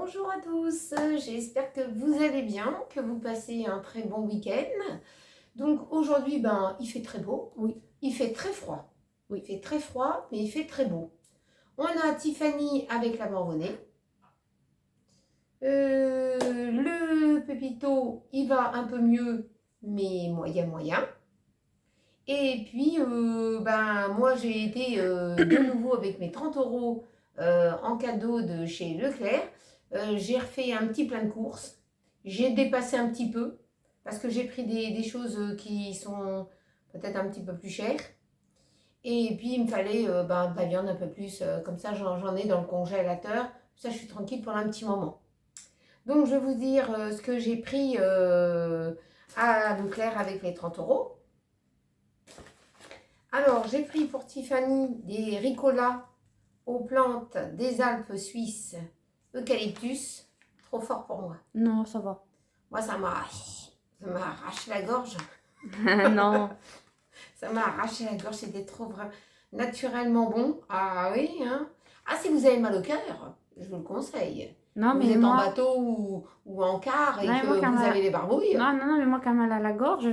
Bonjour à tous, j'espère que vous allez bien, que vous passez un très bon week-end. Donc aujourd'hui, il fait très beau, Oui. Il fait très froid. Oui. Il fait très froid, mais il fait très beau. On a Tiffany avec la Morvonnée. Le Pépito, il va un peu mieux, mais moyen. Et puis, moi, j'ai été de nouveau avec mes 30 € en cadeau de chez Leclerc. J'ai refait un petit plein de courses. J'ai dépassé un petit peu parce que j'ai pris des choses qui sont peut-être un petit peu plus chères. Et puis, il me fallait de la viande un peu plus. Comme ça, j'en ai dans le congélateur. Ça, je suis tranquille pour un petit moment. Donc, je vais vous dire ce que j'ai pris à Leclerc avec les 30 €. Alors, j'ai pris pour Tiffany des ricolas aux plantes des Alpes suisses, eucalyptus. Trop fort pour moi. Non, ça va. Moi, ça m'a arraché la gorge. Non. Ça m'a arraché la gorge, c'était trop naturellement bon. Ah oui, hein. Ah, si vous avez mal au cœur, je vous le conseille. Non, Vous mais êtes en moi... bateau ou en car et Non, mais moi, que quand vous mal... avez les barbouilles. Non, mais moi, quand mal à la gorge,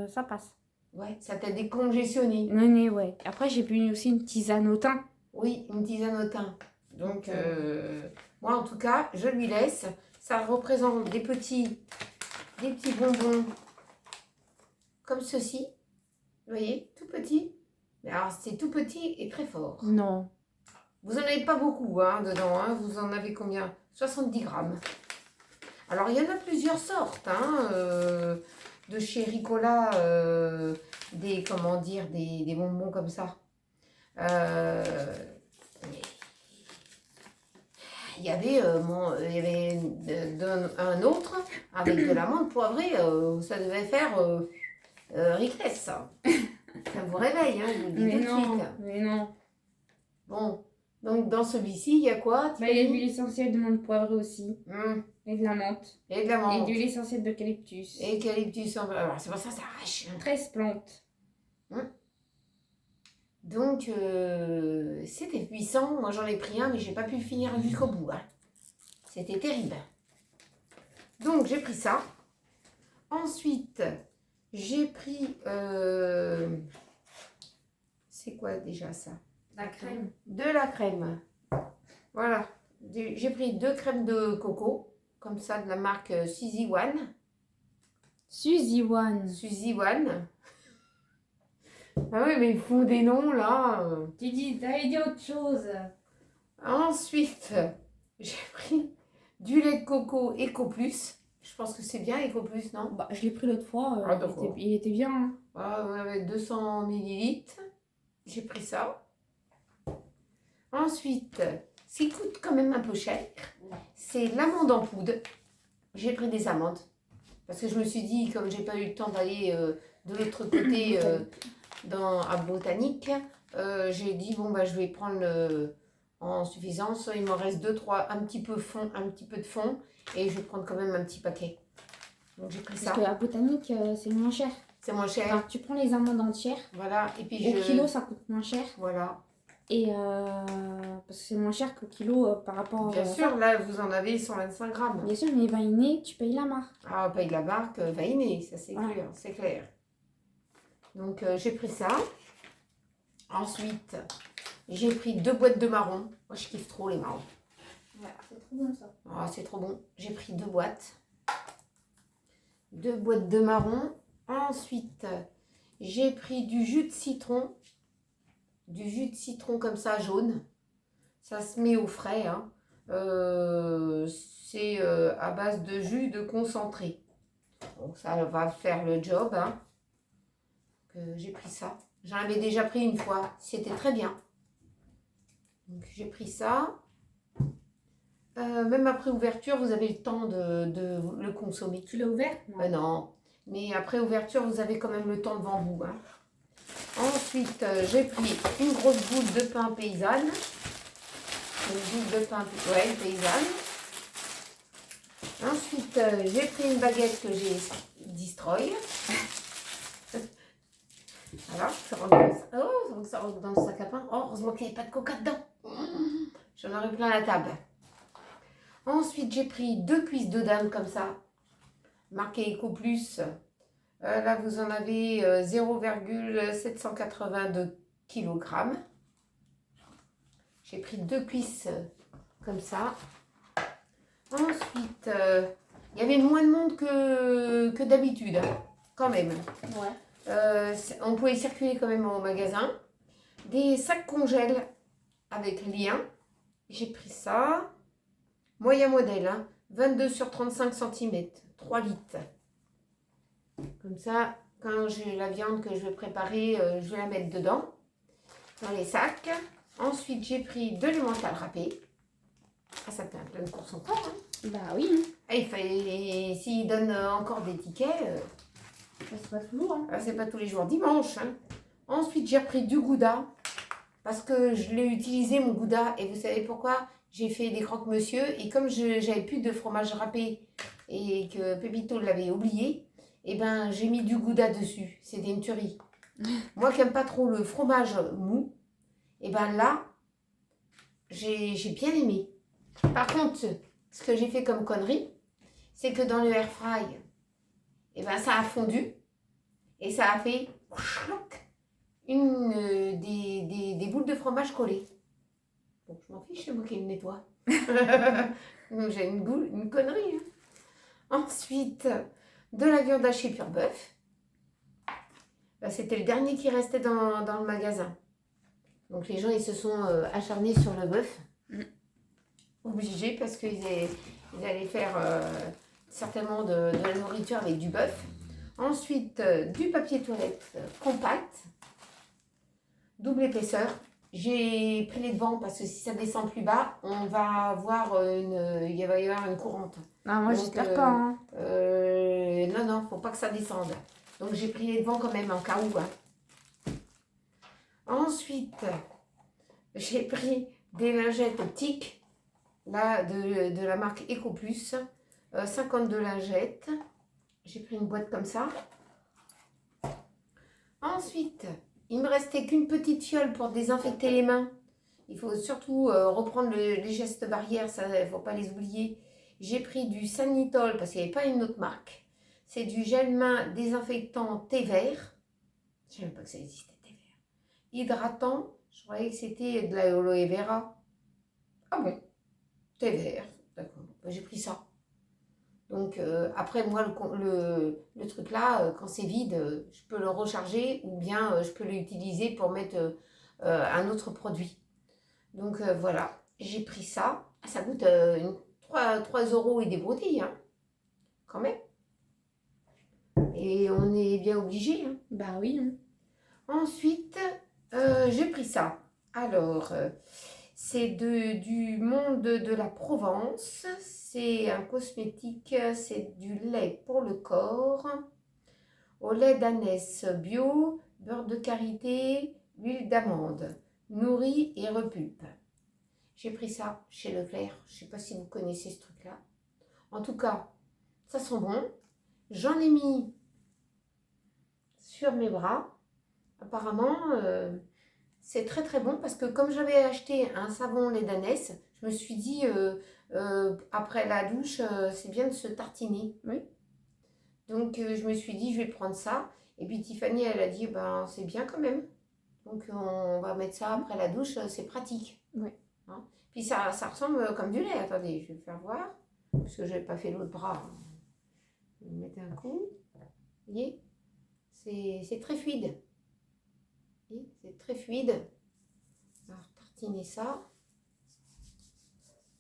ça passe. Ouais, ça t'a décongestionné. Non, ouais. Après, j'ai bu aussi une tisane au thym. Oui, une tisane au thym. Donc, moi, en tout cas, je lui laisse. Ça représente des petits bonbons comme ceci. Vous voyez, tout petit. Mais alors, c'est tout petit et très fort. Non. Vous n'en avez pas beaucoup hein, dedans. Hein. Vous en avez combien? 70 grammes. Alors, il y en a plusieurs sortes. De chez Ricola, des bonbons comme ça. Il y avait un autre avec de l'amande poivrée. Ça devait faire Rickless. Ça vous réveille, hein, je vous le dis Mais tout de non, suite. mais non. Bon, donc dans celui-ci, il y a quoi? Il y a de l'huile essentielle de menthe poivrée aussi. Et de la menthe. Et de la menthe. Et de l'huile essentielle d'eucalyptus. Et eucalyptus. Alors, c'est pour ça que ça arrache. 13 plantes. Donc, c'était puissant. Moi, j'en ai pris un, mais j'ai pas pu finir jusqu'au bout. Hein. C'était terrible. Donc, j'ai pris ça. Ensuite, j'ai pris... c'est quoi déjà ça? La crème. De la crème. Voilà. J'ai pris 2 crèmes de coco. Comme ça, de la marque Suzy One. Suzy One. Suzy One. Ah oui, mais ils font des noms, là. T'as dit autre chose. Ensuite, j'ai pris du lait de coco Eco Plus. Je pense que c'est bien Eco Plus, non? Bah, je l'ai pris l'autre fois. Il était bien. Hein. Ah, ouais, 200 ml. J'ai pris ça. Ensuite, ce qui coûte quand même un peu cher, c'est l'amande en poudre. J'ai pris des amandes. Parce que je me suis dit, comme j'ai pas eu le temps d'aller de l'autre côté à Botanique, j'ai dit, je vais prendre en suffisance. Il m'en reste 2-3, un petit peu de fond. Et je vais prendre quand même un petit paquet. Donc j'ai pris ça. Parce qu'à Botanique, c'est moins cher. C'est moins cher. Alors, tu prends les amandes entières. Voilà. Et puis au kilo, ça coûte moins cher. Voilà. Et parce que c'est moins cher qu'au kilo par rapport Bien sûr, là, vous en avez 125 grammes. Bien sûr, mais Vainé, tu payes la marque. Ah, on paye la marque Vainé, ça c'est clair, c'est clair. Donc, j'ai pris ça. Ensuite, j'ai pris 2 boîtes de marrons. Moi, je kiffe trop les marrons. Ouais, c'est trop bon ça. Ah, c'est trop bon. J'ai pris 2 boîtes. 2 boîtes de marrons. Ensuite, j'ai pris du jus de citron. Du jus de citron comme ça, jaune. Ça se met au frais. Hein. C'est à base de jus de concentré. Donc ça va faire le job. Hein. J'ai pris ça. J'en avais déjà pris une fois. C'était très bien. Donc j'ai pris ça. Même après ouverture, vous avez le temps de le consommer. Tu l'as ouvert? Non. Mais après ouverture, vous avez quand même le temps devant vous. Hein. Ensuite, j'ai pris une grosse boule de pain paysanne. Une boule de pain paysanne. Ensuite, j'ai pris une baguette que j'ai destroy. Voilà, ça rentre dans le sac à pain. Oh, heureusement qu'il n'y avait pas de coca dedans. J'en aurais plein la table. Ensuite, j'ai pris 2 cuisses de dinde comme ça, marqué Eco Plus. Là, vous en avez 0,782 kg. J'ai pris 2 cuisses comme ça. Ensuite, il y avait moins de monde que d'habitude, hein, quand même. Ouais. On pouvait circuler quand même au magasin. Des sacs congèles avec lien. J'ai pris ça. Moyen modèle, hein, 22 sur 35 cm, 3 litres. Comme ça, quand j'ai la viande que je vais préparer, je vais la mettre dedans, dans les sacs. Ensuite, j'ai pris de l'emmental râpé. Ça fait un plein de course encore. Hein. Bah oui. Hein. Et il fallait, s'il donne encore des tickets, C'est pas toujours. Hein. c'est pas tous les jours, dimanche. Hein. Ensuite, j'ai pris du gouda parce que je l'ai utilisé mon gouda. Et vous savez pourquoi? J'ai fait des croque-monsieur et comme j'avais plus de fromage râpé et que Pépito l'avait oublié, et ben j'ai mis du gouda dessus. C'était une tuerie. Moi qui n'aime pas trop le fromage mou, et ben là, j'ai bien aimé. Par contre, ce que j'ai fait comme connerie, c'est que dans le air fry, et ben ça a fondu et ça a fait des boules de fromage collées. Donc je m'en fiche, c'est moi qui le nettoie. Donc j'ai une connerie. Hein. Ensuite, de la viande hachée pur bœuf. C'était le dernier qui restait dans le magasin. Donc les gens ils se sont acharnés sur le bœuf. Obligés parce qu'ils allaient faire certainement de la nourriture avec du bœuf. Ensuite, du papier toilette compact, double épaisseur. J'ai pris les devants parce que si ça descend plus bas, on va avoir il va y avoir une courante. Ah, moi, j'espère pas. Hein. Non, faut pas que ça descende. Donc j'ai pris les devants quand même en cas où. Hein. Ensuite, j'ai pris des lingettes optiques, là de la marque Eco Plus, 52 lingettes. J'ai pris une boîte comme ça. Ensuite, il me restait qu'une petite fiole pour désinfecter les mains. Il faut surtout reprendre les gestes barrières, ça, il ne faut pas les oublier. J'ai pris du Sanitol parce qu'il n'y avait pas une autre marque. C'est du gel main désinfectant thé vert. Je ne savais pas que ça existait, thé vert. Hydratant, je croyais que c'était de l'aloe vera. Ah bon, thé vert, d'accord. J'ai pris ça. Donc après moi le truc là, quand c'est vide, je peux le recharger ou bien je peux l'utiliser pour mettre un autre produit. Donc voilà, j'ai pris ça. Ça coûte 3 € et des broutilles, hein, quand même. Et on est bien obligé. Hein. Bah oui. Hein. Ensuite, j'ai pris ça. Alors, c'est du monde de la Provence. C'est un cosmétique, c'est du lait pour le corps, au lait d'ânesse bio, beurre de karité, huile d'amande, nourri et repulpe. J'ai pris ça chez Leclerc. Je ne sais pas si vous connaissez ce truc-là. En tout cas, ça sent bon. J'en ai mis sur mes bras. Apparemment, c'est très très bon parce que comme j'avais acheté un savon lait d'ânesse, je me suis dit après la douche, c'est bien de se tartiner. Oui. Donc je me suis dit je vais prendre ça. Et puis Tiffany elle a dit ben c'est bien quand même. Donc on va mettre ça après la douche, c'est pratique. Oui. Hein. Puis ça ressemble comme du lait. Attendez, je vais faire voir. Parce que je n'ai pas fait l'autre bras. Je vais mettre un coup. Vous voyez, c'est très fluide. C'est très fluide. Alors, tartiner ça.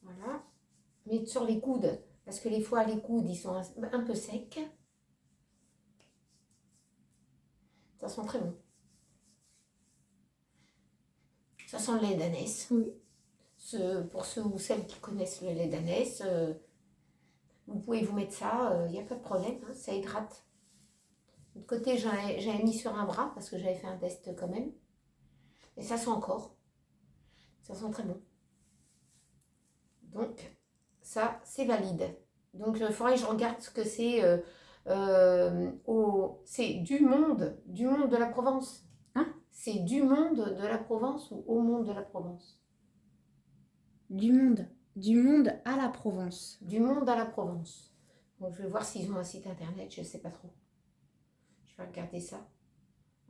Voilà. Mettre sur les coudes. Parce que les fois, les coudes, ils sont un peu secs. Ça sent très bon. Ça sent le lait d'ânesse. Oui. Pour ceux ou celles qui connaissent le lait d'ânesse, vous pouvez vous mettre ça. Il n'y a pas de problème. Hein, ça hydrate. De l'autre côté, j'avais mis sur un bras parce que j'avais fait un test quand même. Et ça sent encore. Ça sent très bon. Donc, ça, c'est valide. Donc, il faudrait que je regarde ce que c'est. C'est du monde de la Provence. Hein? C'est du monde de la Provence ou au monde de la Provence? Du monde Du monde à la Provence. Du monde à la Provence. Donc, je vais voir s'ils ont un site internet, je ne sais pas trop. Je vais regarder ça.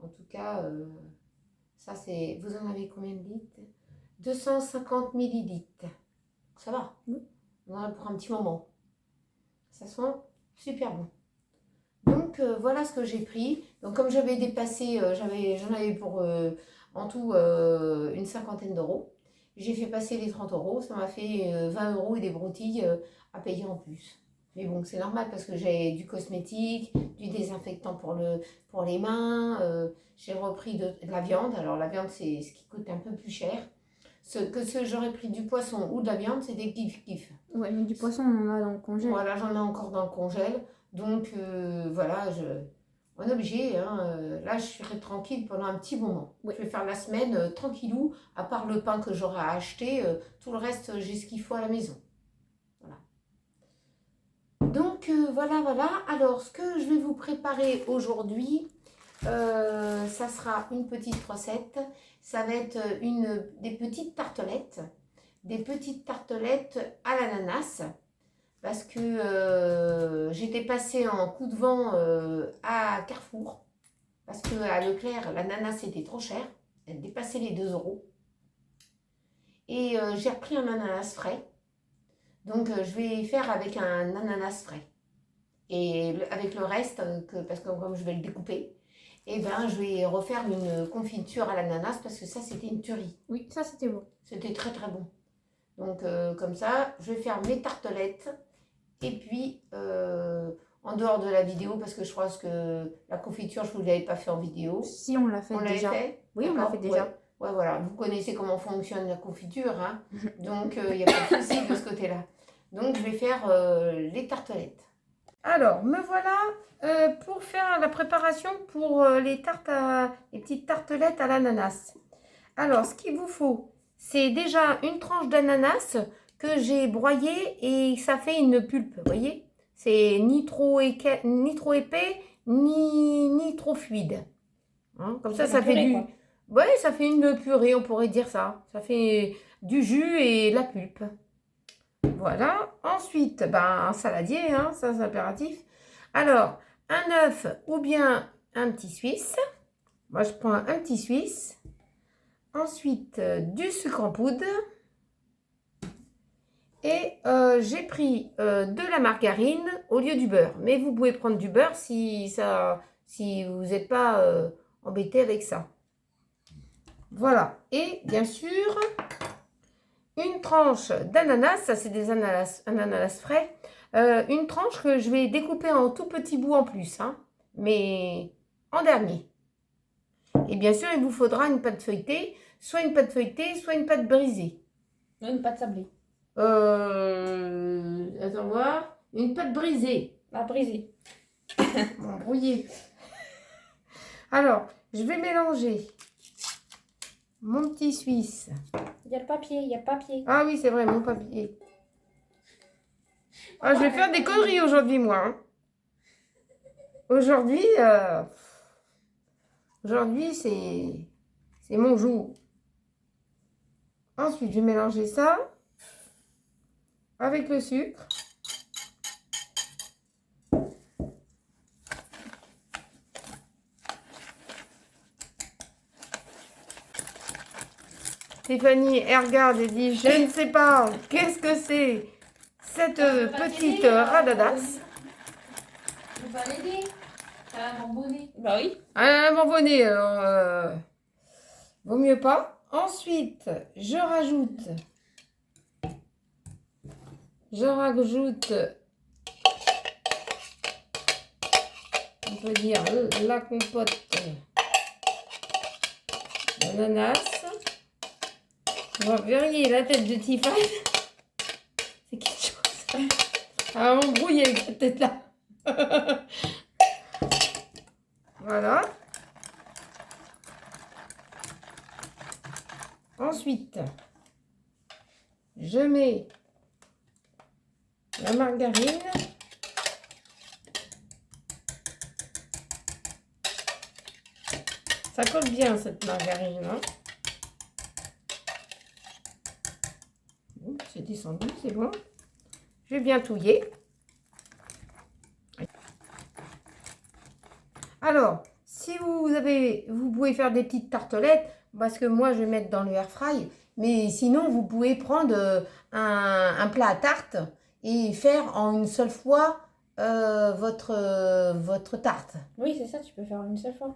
En tout cas, ça c'est... Vous en avez combien de litres? 250 millilitres. Ça va. Oui. On en a pour un petit moment. Ça sent super bon. Donc, voilà ce que j'ai pris. Donc, comme j'avais dépassé, j'en avais pour en tout une cinquantaine d'euros. J'ai fait passer les 30 euros. Ça m'a fait 20 euros et des broutilles à payer en plus. Mais bon, c'est normal parce que j'ai du cosmétique, du désinfectant pour les mains. J'ai repris de la viande. Alors, la viande, c'est ce qui coûte un peu plus cher. J'aurais pris du poisson ou de la viande, c'est des kiff-kiff. Ouais, mais du poisson, on en a dans le congèle. Voilà, j'en ai encore dans le congèle. Donc, voilà, on est obligé. Hein, là, je serai tranquille pendant un petit moment. Oui. Je vais faire la semaine tranquillou, à part le pain que j'aurai à acheter. Tout le reste, j'ai ce qu'il faut à la maison. Voilà. Donc, voilà. Alors, ce que je vais vous préparer aujourd'hui, ça sera une petite recette. Ça va être des petites tartelettes. Des petites tartelettes à l'ananas. Parce que j'étais passée en coup de vent à Carrefour. Parce qu'à Leclerc, l'ananas était trop cher. Elle dépassait les 2 euros. Et j'ai repris un ananas frais. Donc je vais faire avec un ananas frais. Et avec le reste, parce que comme je vais le découper, et ben, je vais refaire une confiture à l'ananas parce que ça, c'était une tuerie. Oui, ça, c'était bon. C'était très très bon. Donc comme ça, je vais faire mes tartelettes. Et puis, en dehors de la vidéo, parce que je crois que la confiture, je ne vous l'avais pas fait en vidéo. Si, on l'a fait déjà. Fait Oui, on l'a fait déjà. Ouais, voilà. Vous connaissez comment fonctionne la confiture, hein. Donc, il n'y a pas de souci de ce côté-là. Donc, je vais faire les tartelettes. Alors, me voilà pour faire la préparation pour les petites tartelettes à l'ananas. Alors, ce qu'il vous faut, c'est déjà une tranche d'ananas que j'ai broyé et ça fait une pulpe, vous voyez. C'est ni trop épais, ni trop fluide. Hein, comme ça fait du... Quoi. Ouais, ça fait une purée, on pourrait dire ça. Ça fait du jus et de la pulpe. Voilà. Ensuite, un saladier, hein, ça c'est impératif. Alors, un œuf ou bien un petit suisse. Moi, je prends un petit suisse. Ensuite, du sucre en poudre. Et j'ai pris de la margarine au lieu du beurre. Mais vous pouvez prendre du beurre si vous n'êtes pas embêté avec ça. Voilà. Et bien sûr, une tranche d'ananas. Ça, c'est des ananas frais. Une tranche que je vais découper en tout petits bouts en plus. Hein, mais en dernier. Et bien sûr, il vous faudra une pâte feuilletée. Soit une pâte feuilletée, soit une pâte brisée. Non, une pâte sablée. Attends voir. Une pâte brisée. Ah, brisée. Bon, brouillée. Alors, je vais mélanger mon petit suisse. Il y a le papier, il y a le papier. Ah oui, c'est vrai, mon papier. Ah, je vais faire des conneries aujourd'hui, moi. Hein. Aujourd'hui, c'est mon jour. Ensuite, je vais mélanger ça avec le sucre. Stéphanie, elle regarde et dit, je ne sais pas, qu'est-ce que c'est cette petite radadas. Je peux pas l'aider. Ça va m'embonner. Bah oui. Ah, m'embonner, alors, vaut mieux pas. Ensuite, je rajoute, on peut dire, la compote d'ananas. On va verrouiller la tête de Tiffany. C'est quelque chose. Ah, on brouille avec cette tête-là. Voilà. Ensuite, je mets la margarine. Ça colle bien cette margarine. Hein. C'est descendu, c'est bon. Je vais bien touiller. Alors, si vous pouvez faire des petites tartelettes, parce que moi je vais mettre dans le air fry, mais sinon vous pouvez prendre un plat à tarte et faire en une seule fois votre tarte. Oui, c'est ça, tu peux faire une seule fois.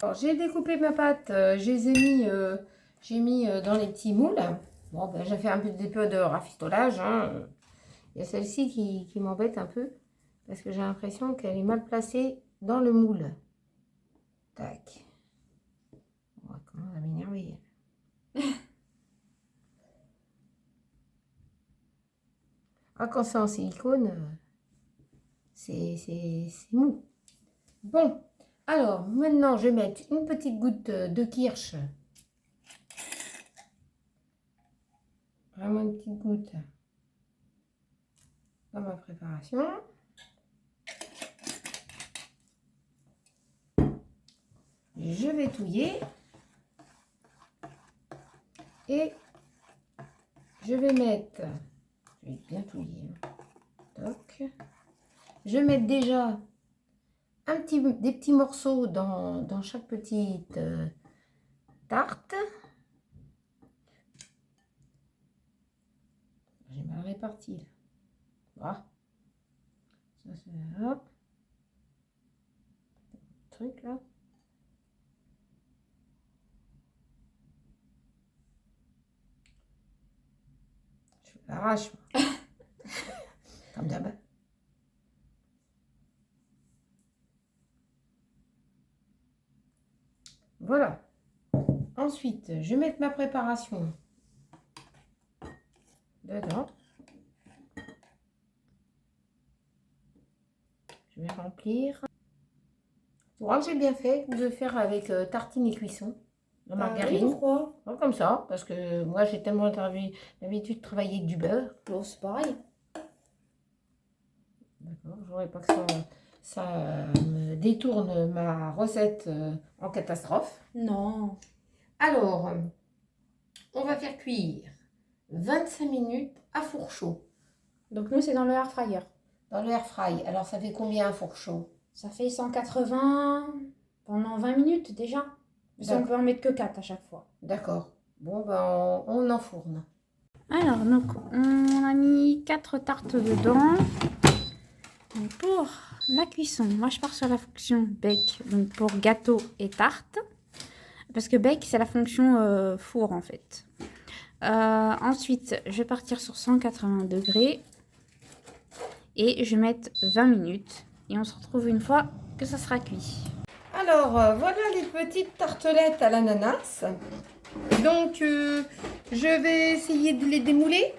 Alors, j'ai découpé ma pâte, j'ai mis dans les petits moules. Bon, ben, j'ai fait un peu de rafistolage. Hein. Il y a celle-ci qui m'embête un peu parce que j'ai l'impression qu'elle est mal placée dans le moule. Tac. On va commencer à m'énerver. Ah, quand c'est en silicone, c'est mou. Bon, alors maintenant je vais mettre une petite goutte de kirsch. Vraiment une petite goutte dans ma préparation. Je vais touiller et je vais mettre, je vais bien touiller, toc. Je vais mettre déjà des petits morceaux dans chaque petite tarte. J'ai mal réparti là. Voilà. Ça c'est hop. Truc là. Je l'arrache. Comme d'hab. Voilà. Ensuite, je vais mettre ma préparation dedans. Je vais remplir. Je crois que j'ai bien fait de faire avec tartine et cuisson. La margarine. Oui, pourquoi? Comme ça, parce que moi j'ai tellement l'habitude de travailler avec du beurre. Bon, c'est pareil. D'accord, je voudrais pas que ça me détourne ma recette en catastrophe. Non. Alors, on va faire cuire 25 minutes à four chaud. Donc nous, c'est dans le air fryer. Dans le air fry. Alors, ça fait combien un four chaud? Ça fait 180 pendant 20 minutes déjà. Mais on peut en mettre que 4 à chaque fois. D'accord. Bon, ben, on enfourne. Alors, donc, on a mis 4 tartes dedans. Donc, pour la cuisson, moi je pars sur la fonction bake, donc pour gâteau et tarte. Parce que bake, c'est la fonction four en fait. Ensuite, je vais partir sur 180 degrés. Et je vais mettre 20 minutes. Et on se retrouve une fois que ça sera cuit. Alors, voilà les petites tartelettes à l'ananas. Donc, je vais essayer de les démouler.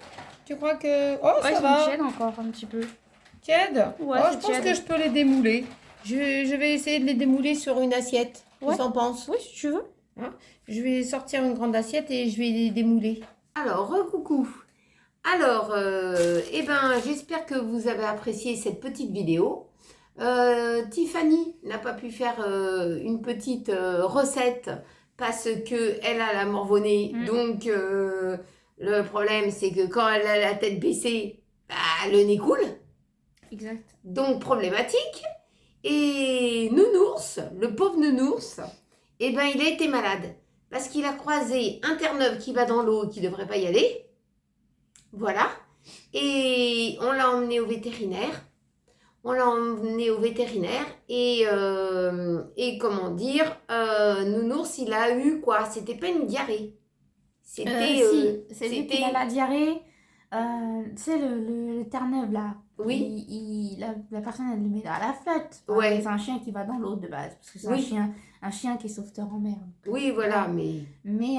Tu crois que... Oh, Ouais, ça va. tiède encore un petit peu. Tiède? Ouais, oh, c'est je pense tiède. que je peux les démouler. Je vais essayer de les démouler sur une assiette. Ouais. Tu en penses? Oui, si tu veux. Hein? Je vais sortir une grande assiette et je vais les démouler. Alors, recoucou. Alors, eh ben, j'espère que vous avez apprécié cette petite vidéo. Tiffany n'a pas pu faire une petite recette parce qu'elle a la morvonnée. Donc, le problème, c'est que quand elle a la tête baissée, bah, le nez coule. Exact. Donc, problématique. Et Nounours, le pauvre Nounours, eh ben, il a été malade parce qu'il a croisé un Terre-Neuve qui va dans l'eau et qui ne devrait pas y aller. Voilà. Et on l'a emmené au vétérinaire. Et comment dire, Nounours, il a eu quoi? C'était pas une diarrhée. C'était... si, c'est lui qui a la diarrhée. Tu sais, le Terre-Neuve là. Oui. La personne, elle le met à la flotte. Enfin, Ouais. C'est un chien qui va dans l'eau de base. Parce que c'est Oui. un chien qui est sauveteur en mer. Oui, voilà, mais... Mais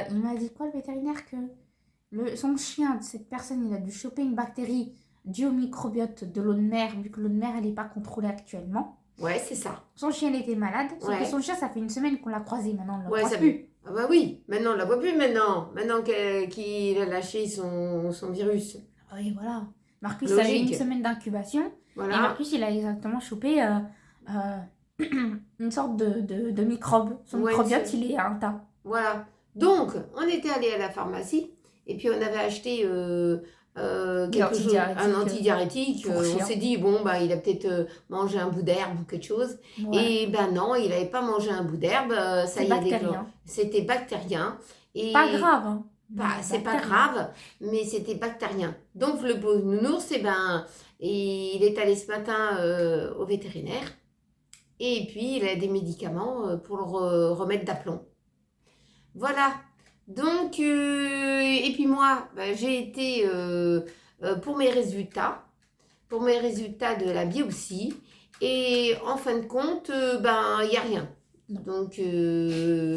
il m'a dit quoi le vétérinaire? Que son chien, cette personne, il a dû choper une bactérie due au microbiote de l'eau de mer, vu que l'eau de mer, elle n'est pas contrôlée actuellement. Ouais, c'est ça. Son chien, il était malade. Sauf Ouais. que son chien, ça fait une semaine qu'on l'a croisé. Maintenant, on ne le Ouais, croise ça plus. Ah bah oui, maintenant on la voit plus maintenant. Maintenant qu'il a lâché son virus. Oui, voilà. Marcus Logique. avait une semaine d'incubation. Et Voilà. Marcus, il a exactement chopé une sorte de microbe. Son Ouais, microbiote, c'est- il est à un tas. Voilà. Donc, on était allé à la pharmacie Et puis on avait acheté quelque chose, un antidiarrhétique. Pour On chien. s'est dit, bon, bah, il a peut-être mangé un bout d'herbe ou quelque chose. Ouais. Et ben non, il n'avait pas mangé un bout d'herbe. Ça C'est y est, bactérien. c'était bactérien. Et Pas grave. Hein. c'est pas Bactérien. grave, mais c'était bactérien. Donc le pauvre nounours, il est allé ce matin au vétérinaire. Et puis il a des médicaments pour le remettre d'aplomb. Voilà. Donc, et puis moi, j'ai été pour mes résultats de la biopsie. Et en fin de compte, il n'y a rien. Non. Donc,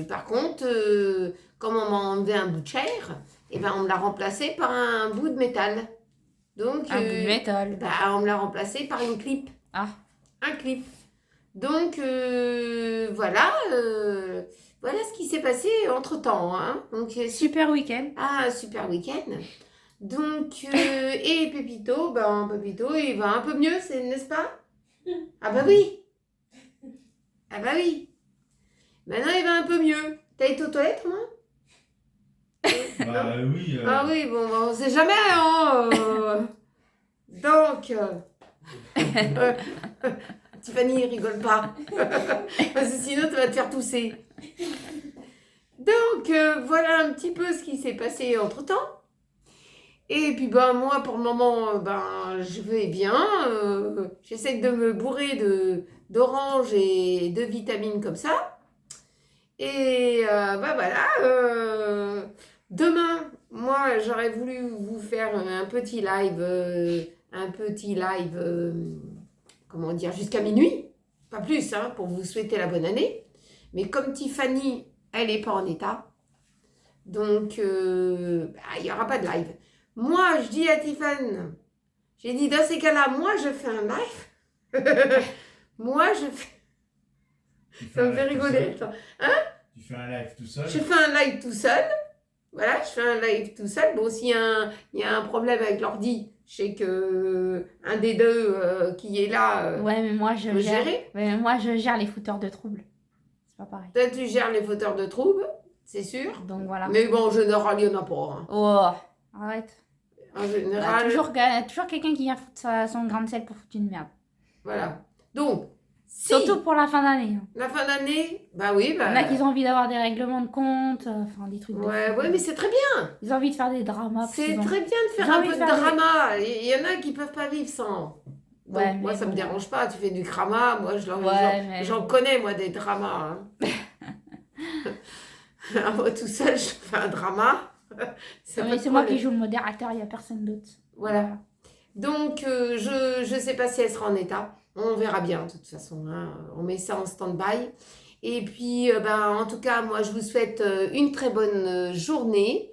par contre, comme on m'a enlevé un bout de chair, on me l'a remplacé par un bout de métal. Donc, Un bout de métal. on me l'a remplacé par une clip. Ah. Un clip. Donc, voilà. Voilà ce qui s'est passé entre-temps. Hein. Donc, Super week-end. ah, super week-end. Donc, et Pépito, Pépito, il va un peu mieux, n'est-ce pas? Ah bah oui. Ah bah oui. Maintenant, il va un peu mieux. T'as été aux toilettes, moi? Bah oui. Ah oui, bon, on sait jamais, hein. Donc, Tiffany, rigole pas. Parce que sinon, tu vas te faire tousser. Donc, voilà un petit peu ce qui s'est passé entre-temps. Et puis, moi, pour le moment, je vais bien. J'essaie de me bourrer d'oranges et de vitamines comme ça. Et voilà. Demain, moi, j'aurais voulu vous faire un petit live, comment dire, jusqu'à minuit. Pas plus, hein, pour vous souhaiter la bonne année. Mais comme Tiffany, elle n'est pas en état. Donc, il n'y aura pas de live. Moi, je dis à Tiffany, j'ai dit, dans ces cas-là, moi, je fais un live. Moi, je fais... Ça me fait rigoler. Hein? Tu fais un live tout seul? Je fais un live tout seul. Voilà, je fais un live tout seul. Bon, s'il y a un problème avec l'ordi, je sais que un des deux qui est là Ouais, mais moi, je peut gère. gérer. Ouais, mais moi, je gère les fouteurs de troubles. C'est pas pareil. Toi, tu gères les fauteurs de troubles, c'est sûr. Donc voilà. Mais bon, en général, il n'y en a pas. Hein. Oh, arrête. En Il y a général, toujours quelqu'un qui vient foutre son grain de sel pour foutre une merde. voilà. Donc, si Surtout pour la fin d'année. Hein. la fin d'année, oui, Il y en a qui ont envie d'avoir des règlements de compte, enfin des trucs de Ouais, fou. ouais, mais c'est très bien. Ils ont envie de faire des dramas. parce C'est qu'ils ont- très bien de faire J'ai un envie peu de de faire des- drama. Il y en a qui peuvent pas vivre sans. Donc, Ouais, moi, mais ça me bon. dérange pas. Tu fais du drama. Moi, Ouais, mais- j'en connais, moi, des dramas. Hein. Moi, tout seul, je fais un drama. Ça Oui, pas de c'est moi qui problème. joue le modérateur, il n'y a personne d'autre. Voilà. Donc, je sais pas si elle sera en état. On verra bien, de toute façon. Hein. On met ça en stand-by. Et puis, en tout cas, moi, je vous souhaite une très bonne journée.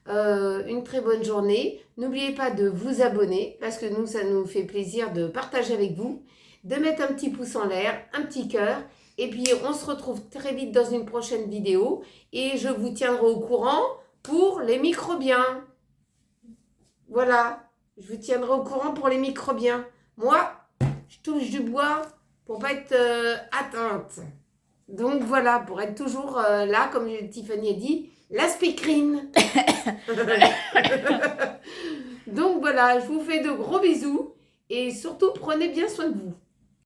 Une très bonne journée. N'oubliez pas de vous abonner parce que nous, ça nous fait plaisir de partager avec vous, de mettre un petit pouce en l'air, un petit cœur. Et puis, on se retrouve très vite dans une prochaine vidéo et je vous tiendrai au courant pour les microbiens. Voilà, je vous tiendrai au courant pour les microbiens. Moi, je touche du bois pour pas être atteinte. Donc voilà, pour être toujours là, comme Tiffany a dit, la speakerine. Donc voilà, je vous fais de gros bisous et surtout prenez bien soin de vous.